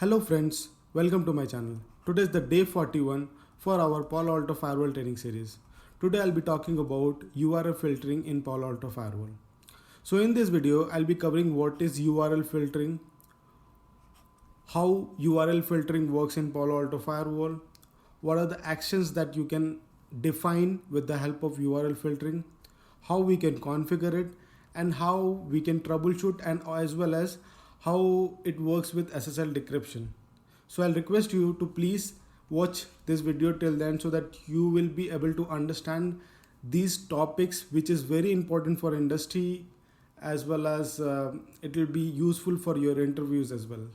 Hello friends, welcome to my channel. Today is the day 41 for our Palo Alto firewall training series. Today I'll be talking about URL filtering in Palo Alto firewall. So in this video I'll be covering what is URL filtering, how URL filtering works in Palo Alto firewall, what are the actions that you can define with the help of URL filtering, how we can configure it, and how we can troubleshoot, and as well as how it works with SSL decryption. So I'll request you to please watch this video till then so that you will be able to understand these topics, which is very important for industry, as well as it will be useful for your interviews as well.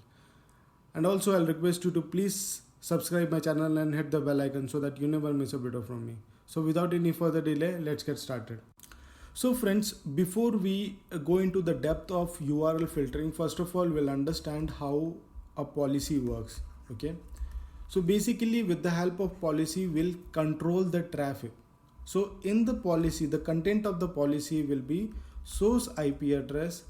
And also I'll request you to please subscribe my channel and hit the bell icon so that you never miss a video from me. So without any further delay, let's get started. So friends, before we go into the depth of URL filtering, first of all, we'll understand how a policy works. Okay. So basically with the help of policy, we'll control the traffic. So in the policy, the content of the policy will be source IP address,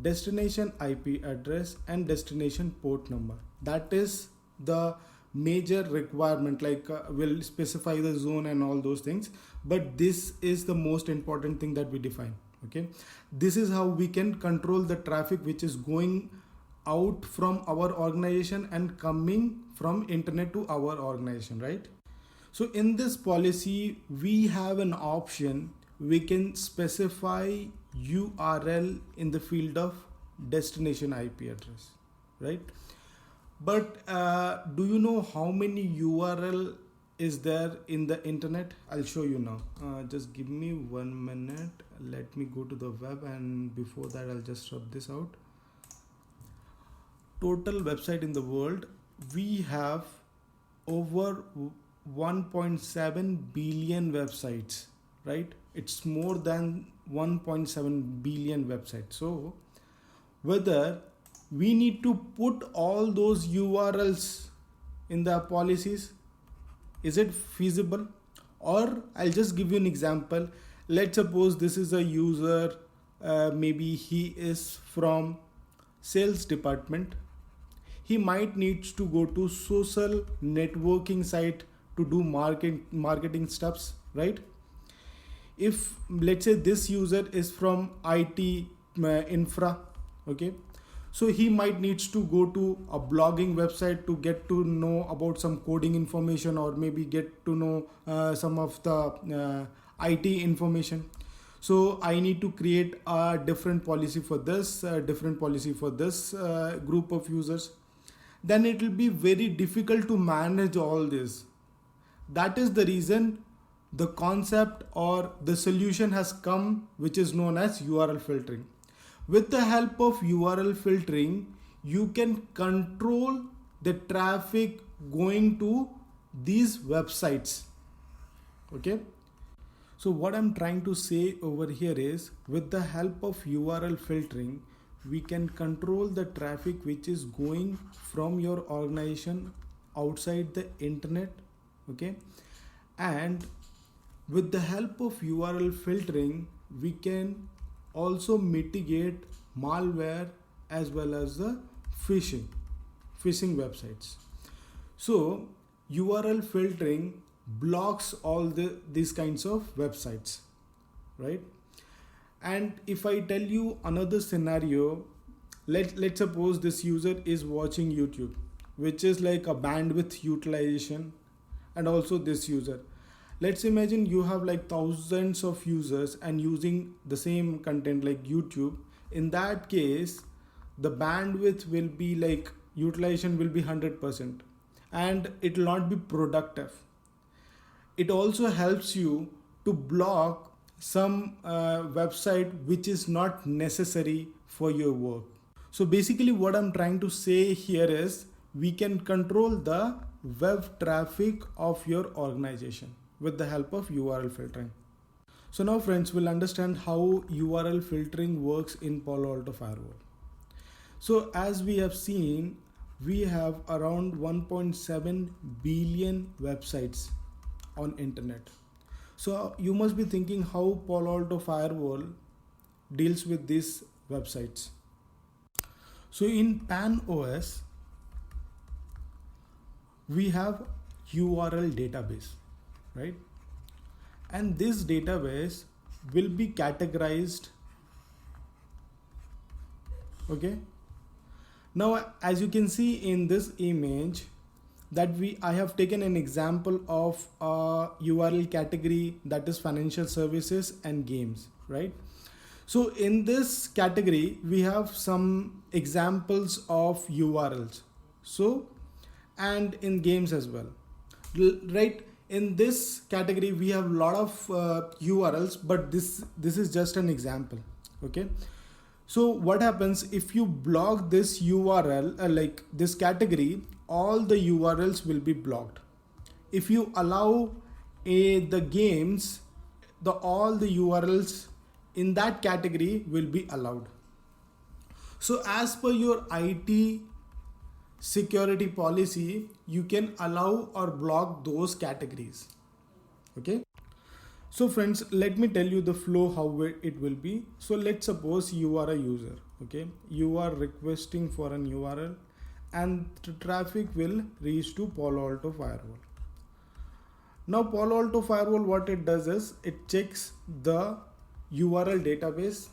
destination IP address, and destination port number. That is the major requirement, like we'll specify the zone and all those things, but this is the most important thing that we define. Okay, this is how we can control the traffic which is going out from our organization and coming from internet to our organization, right? So in this policy we have an option. We can specify URL in the field of destination IP address, right? But do you know how many URL is there in the internet? I'll show you now. Just give me 1 minute. Let me go to the web, and before that I'll just rub this out. Total website in the world, we have over 1.7 billion websites, right? It's more than 1.7 billion websites. So whether we need to put all those URLs in the policies, is it feasible? Or I'll just give you an example. Let's suppose this is a user, maybe he is from sales department. He might need to go to social networking site to do marketing stuffs, right? If let's say this user is from IT infra, okay, so he might needs to go to a blogging website to get to know about some coding information, or maybe get to know some of the IT information. So I need to create a different policy for this, group of users. Then it will be very difficult to manage all this. That is the reason the concept or the solution has come, which is known as URL filtering. With the help of URL filtering, you can control the traffic going to these websites. Okay. So what I'm trying to say over here is, with the help of URL filtering, we can control the traffic which is going from your organization outside the internet. Okay. And with the help of URL filtering, we can also mitigate malware as well as the phishing websites. So URL filtering blocks all these kinds of websites, right? And if I tell you another scenario, let's suppose this user is watching YouTube, which is like a bandwidth utilization, and also this user. Let's imagine you have like thousands of users and using the same content like YouTube. In that case, the bandwidth will be like, utilization will be 100%, and it will not be productive. It also helps you to block some website which is not necessary for your work. So basically what I'm trying to say here is, we can control the web traffic of your organization with the help of URL filtering. So now friends, we'll understand how URL filtering works in Palo Alto firewall. So as we have seen, we have around 1.7 billion websites on internet. So you must be thinking how Palo Alto firewall deals with these websites. So in PAN OS, we have URL database, right? And this database will be categorized. Okay, now as you can see in this image that I have taken an example of a URL category, that is financial services and games, right? So in this category we have some examples of URLs, so and in games as well, right? In this category we have a lot of URLs, but this is just an example. Okay, so what happens if you block this URL, like this category, all the URLs will be blocked. If you allow the games, all the URLs in that category will be allowed. So as per your IT security policy, you can allow or block those categories. Okay, so friends, let me tell you the flow how it will be. So let's suppose you are a user. Okay, you are requesting for an URL and the traffic will reach to Palo Alto firewall. Now Palo Alto firewall, what it does is it checks the URL database,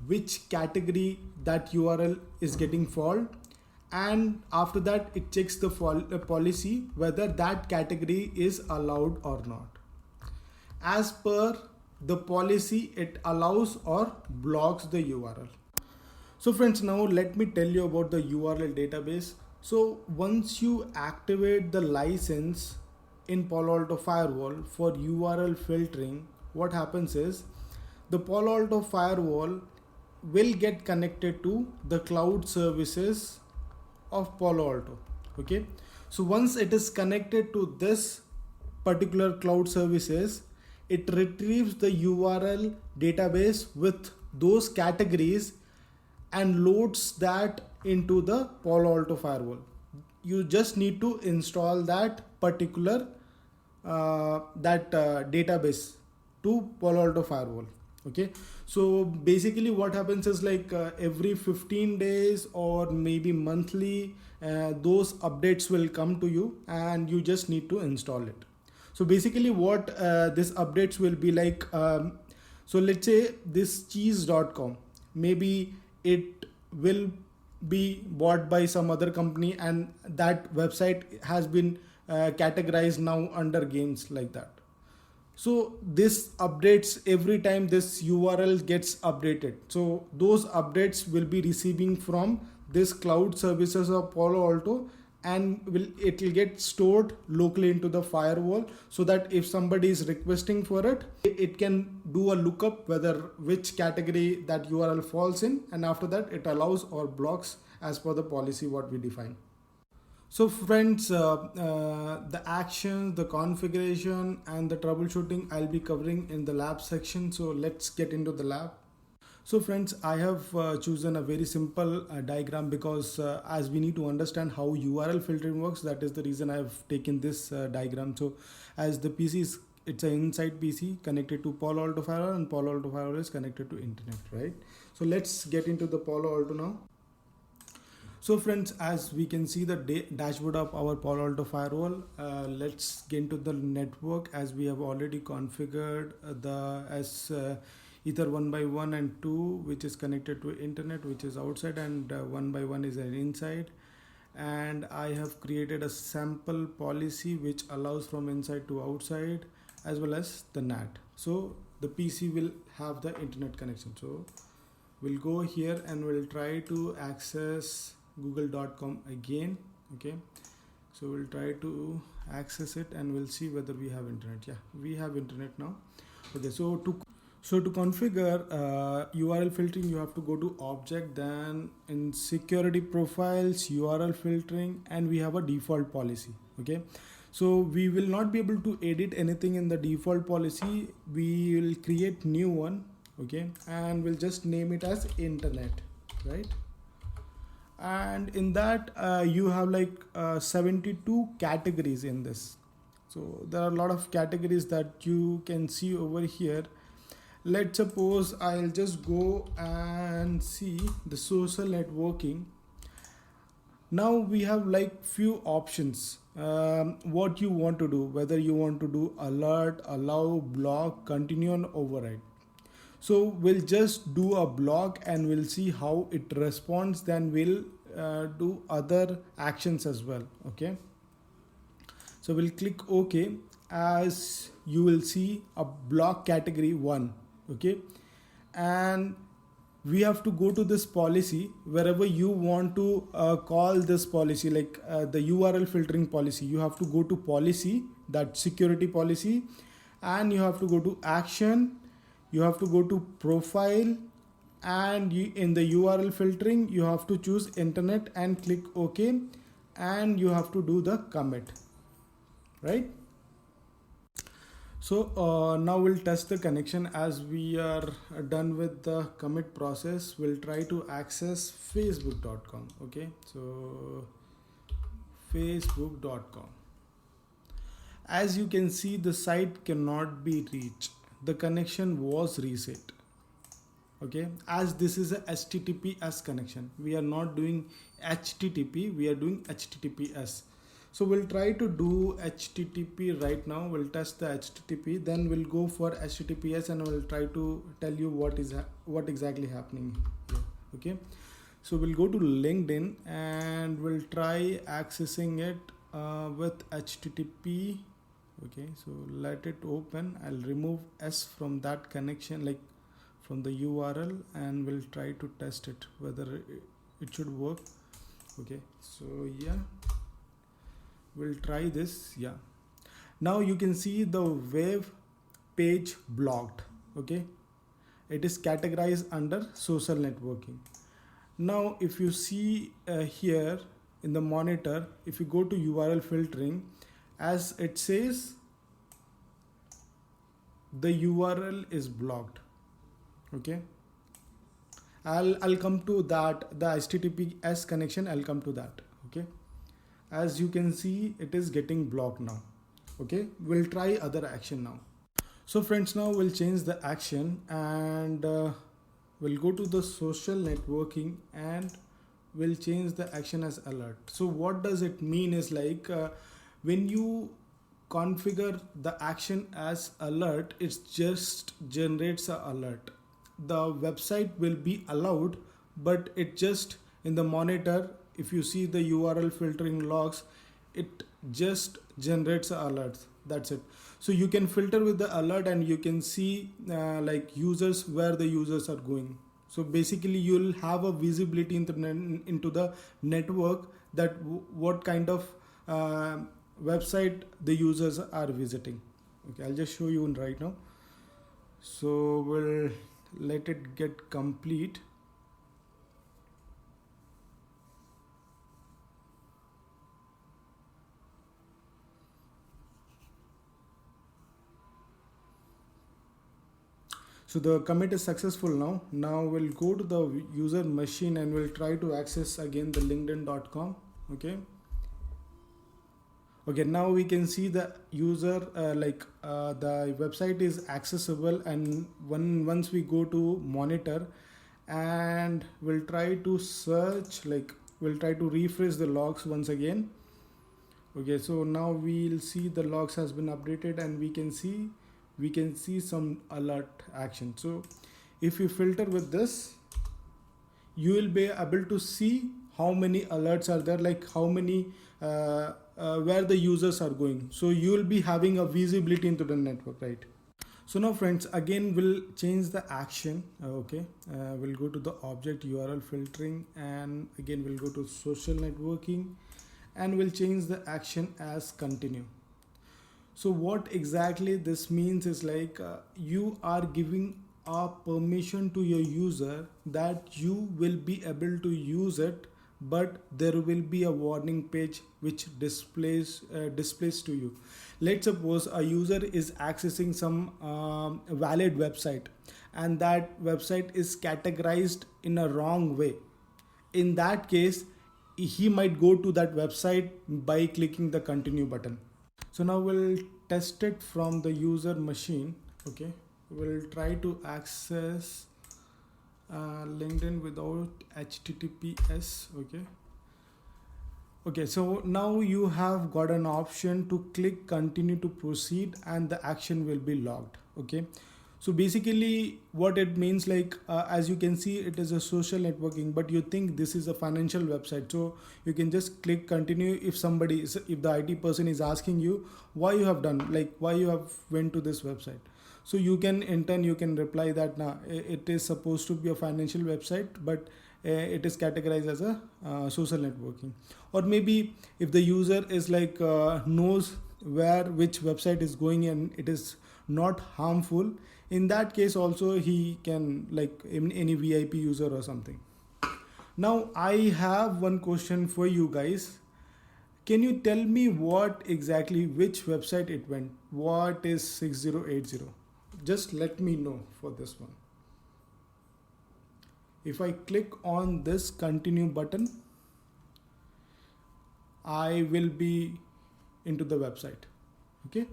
which category that URL is getting fall, and after that it checks the policy whether that category is allowed or not. As per the policy, it allows or blocks the URL. So friends, now let me tell you about the URL database. So once you activate the license in Palo Alto firewall for URL filtering, what happens is the Palo Alto firewall will get connected to the cloud services of Palo Alto. Okay, so once it is connected to this particular cloud services, it retrieves the URL database with those categories and loads that into the Palo Alto firewall. You just need to install that particular database to Palo Alto firewall. Okay, so basically what happens is like every 15 days or maybe monthly, those updates will come to you and you just need to install it. So basically what this updates will be like, so let's say this cheese.com, maybe it will be bought by some other company and that website has been categorized now under games, like that. So this updates every time this URL gets updated. So those updates will be receiving from this cloud services of Palo Alto, and it will get stored locally into the firewall, so that if somebody is requesting for it, it can do a lookup whether which category that URL falls in, and after that it allows or blocks as per the policy what we define. So friends, the actions, the configuration and the troubleshooting I'll be covering in the lab section. So let's get into the lab. So friends, I have chosen a very simple diagram because as we need to understand how URL filtering works, that is the reason I have taken this diagram. So as the PC is, it's an inside PC connected to Palo Alto firewall, and Palo Alto firewall is connected to internet, right? So let's get into the Palo Alto now. So friends, as we can see the dashboard of our Palo Alto firewall, let's get into the network as we have already configured Ether 1x1 and 2, which is connected to internet, which is outside, and 1x1 is an inside. And I have created a sample policy which allows from inside to outside as well as the NAT. So the PC will have the internet connection. So we'll go here and we'll try to access google.com again. Okay, so we'll try to access it and we'll see whether we have internet. Yeah, we have internet now. Okay, so to configure URL filtering, you have to go to object, then in security profiles, URL filtering, and we have a default policy. Okay, so we will not be able to edit anything in the default policy. We will create new one. Okay, and we'll just name it as internet, right? And in that you have like 72 categories in this. So there are a lot of categories that you can see over here. Let's suppose I'll just go and see the social networking. Now we have like few options. what you want to do, whether you want to do alert, allow, block, continue, and override. So we'll just do a block and we'll see how it responds. Then we'll do other actions as well. Okay. So we'll click OK. As you will see a block category 1. Okay. And we have to go to this policy wherever you want to call this policy, like the URL filtering policy. You have to go to policy, that security policy, and you have to go to action. You have to go to profile, and in the URL filtering you have to choose internet and click OK, and you have to do the commit, right? So now we'll test the connection. As we are done with the commit process, we'll try to access facebook.com. Okay, so facebook.com. As you can see, the site cannot be reached. The connection was reset. Okay, as this is a HTTPS connection, we are not doing HTTP, we are doing HTTPS. So we'll try to do HTTP right now. We'll test the HTTP, then we'll go for HTTPS, and we'll try to tell you what exactly happening here. Okay, so we'll go to LinkedIn and we'll try accessing it with HTTP. Okay, so let it open. I'll remove S from that connection, like from the URL, and we'll try to test it whether it should work. Okay, so yeah, we'll try this. Yeah, now you can see the web page blocked. Okay, it is categorized under social networking. Now if you see here in the monitor, if you go to URL filtering, as it says the URL is blocked. Okay, I'll come to that, the HTTPS connection, I'll come to that. Okay, as you can see, it is getting blocked now. Okay, we'll try other action now. So friends, now we'll change the action, and we'll go to the social networking and we'll change the action as alert. So what does it mean is like when you configure the action as alert, it just generates an alert. The website will be allowed, but it just in the monitor, if you see the URL filtering logs, it just generates alerts. That's it. So you can filter with the alert, and you can see like users, where the users are going. So basically you'll have a visibility into the network, that what kind of website the users are visiting. Okay, I'll just show you right now. So we'll let it get complete. So the commit is successful now. Now we'll go to the user machine and we'll try to access again the linkedin.com. Okay. Okay, now we can see the user the website is accessible, and once we go to monitor and we'll try to search, like we'll try to refresh the logs once again. Okay, so now we'll see the logs has been updated, and we can see some alert action. So if you filter with this, you will be able to see how many alerts are there, like how many where the users are going. So you will be having a visibility into the network, right? So now friends, again we'll change the action. Okay, we'll go to the object URL filtering, and again we'll go to social networking, and we'll change the action as continue. So what exactly this means is like you are giving a permission to your user that you will be able to use it, but there will be a warning page which displays to you. Let's suppose a user is accessing some valid website, and that website is categorized in a wrong way. In that case, he might go to that website by clicking the continue button. So now we'll test it from the user machine. Okay, we'll try to access LinkedIn without HTTPS. Okay, Okay, so now you have got an option to click continue to proceed and the action will be logged. Okay, so basically what it means, like as you can see, it is a social networking, but you think this is a financial website, so you can just click continue. If somebody is, if the IT person is asking you why you have done, like why you have went to this website, so you can in turn you can reply that now it is supposed to be a financial website, but it is categorized as a social networking. Or maybe if the user is like knows where which website is going and it is not harmful, in that case also he can, like in any VIP user or something. Now I have one question for you guys. Can you tell me what exactly which website it went? What is 6080? Just let me know for this one. If I click on this continue button, I will be into the website. Okay.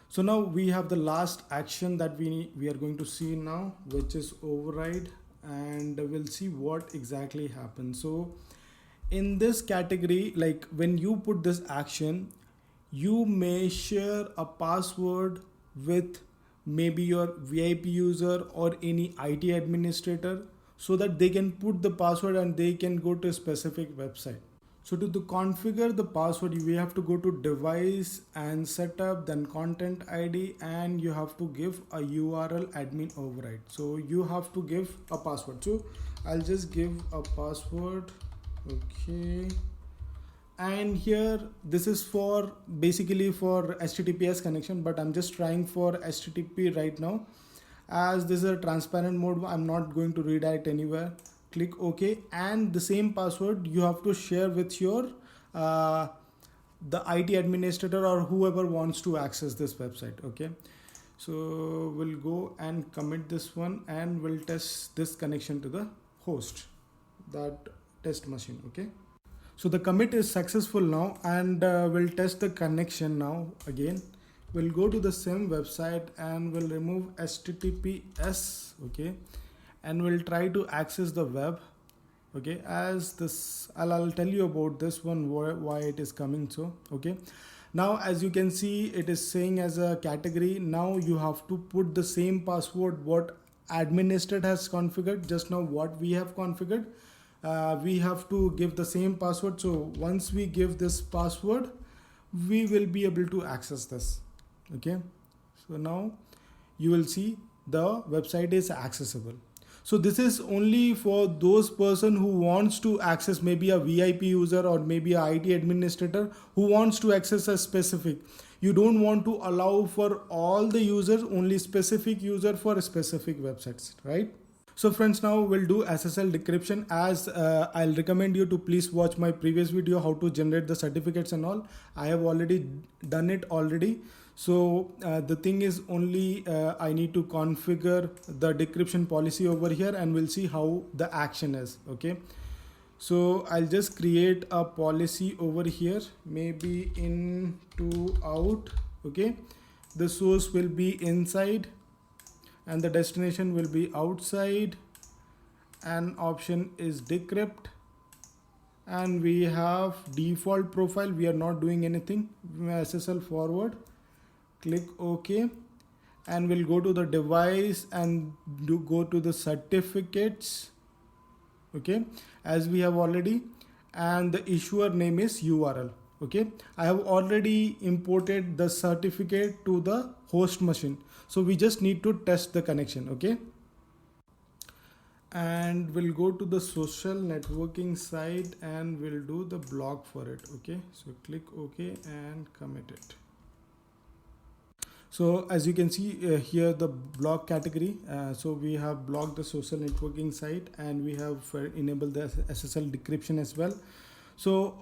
So now we have the last action that we are going to see now, which is override, and we'll see what exactly happens. So in this category, like when you put this action, you may share a password with maybe your VIP user or any IT administrator, so that they can put the password and they can go to a specific website. So to configure the password, we have to go to device and setup, then content ID, and you have to give a URL admin override. So you have to give a password. So I'll just give a password. Okay. And here this is for basically for HTTPS connection, but I'm just trying for HTTP right now. As this is a transparent mode, I'm not going to redirect anywhere. Click OK, and the same password you have to share with your the IT administrator or whoever wants to access this website. Okay, so we'll go and commit this one and we'll test this connection to the host, that test machine. Okay, so the commit is successful now, and we'll test the connection now again. We'll go to the same website and we'll remove HTTPS. Okay, and we'll try to access the web. Okay, as this I'll tell you about this one, why it is coming. So okay, now as you can see, it is saying as a category. Now you have to put the same password what administrator has configured just now, what we have configured. We have to give the same password. So once we give this password, we will be able to access this. Okay, so now you will see the website is accessible. So this is only for those person who wants to access, maybe a VIP user or maybe a IT administrator who wants to access a specific. You don't want to allow for all the users, only specific user for specific websites, right? So friends, now we'll do SSL decryption. As I'll recommend you to please watch my previous video how to generate the certificates and all. I have already done it already. So the thing is only I need to configure the decryption policy over here, and we'll see how the action is. Okay, so I'll just create a policy over here, maybe in to out. Okay, the source will be inside and the destination will be outside, and option is decrypt, and we have default profile. We are not doing anything. SSL forward. Click OK, and we'll go to the device and go to the certificates. Okay, as we have already, and the issuer name is URL. Okay, I have already imported the certificate to the host machine, so we just need to test the connection. Okay, and we'll go to the social networking site and we'll do the block for it. Okay, so click OK and commit it. So as you can see here, the block category, so we have blocked the social networking site and we have enabled the SSL decryption as well. So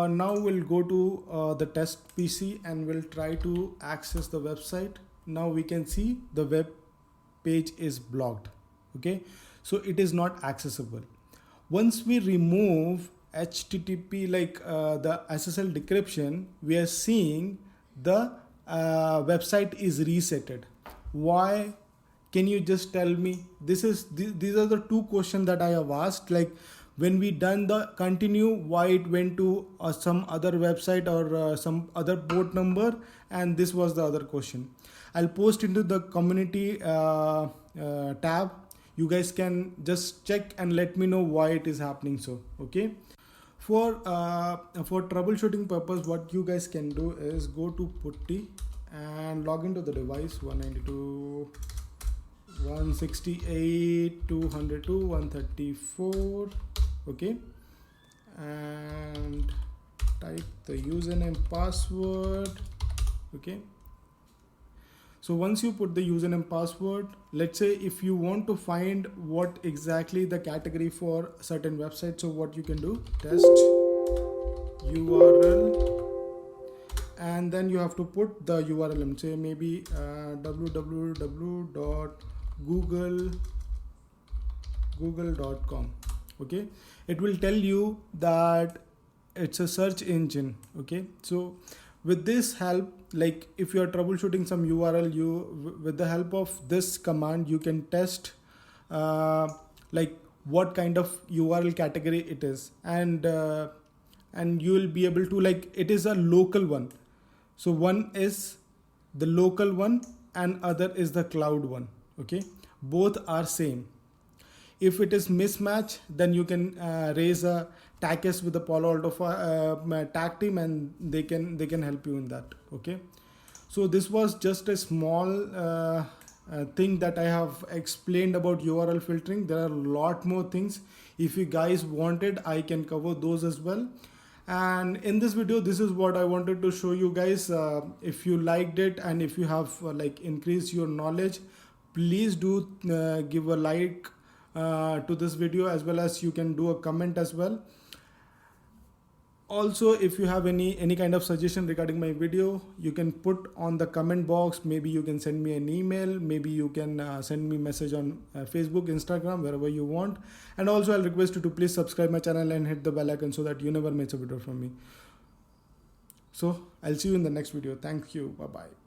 now we'll go to the test PC and we'll try to access the website. Now we can see the web page is blocked. Okay, so it is not accessible. Once we remove HTTP, like the SSL decryption, we are seeing the website is resetted. Why? Can you just tell me? These are the two questions that I have asked. Like, when we done the continue, why it went to some other website or some other port number, and this was the other question. I'll post into the community tab. You guys can just check and let me know why it is happening. So okay, for troubleshooting purpose, what you guys can do is go to putty and log into the device 192.168.202.134. okay, and type the username password. okay, so once you put the username password, let's say if you want to find what exactly the category for certain website, so what you can do, test URL, and then you have to put the URL and say maybe www.google.com. okay, it will tell you that it's a search engine. okay, so with this help, like if you are troubleshooting some URL, with the help of this command you can test like what kind of URL category it is, and you will be able to, like, it is a local one. So one is the local one and other is the cloud one. okay, both are same. If it is mismatch, then you can raise a TACS with the Palo Alto TAC team, and they can help you in that. okay, so this was just a small thing that I have explained about URL filtering. There are a lot more things. If you guys wanted, I can cover those as well. And in this video, this is what I wanted to show you guys. If you liked it and if you have like increased your knowledge, please do give a like to this video, as well as you can do a comment as well. Also, if you have any kind of suggestion regarding my video, you can put on the comment box. Maybe you can send me an email, maybe you can send me message on Facebook, Instagram, wherever you want. And also I'll request you to please subscribe my channel and hit the bell icon so that you never miss a video from me. So I'll see you in the next video. Thank you. Bye bye.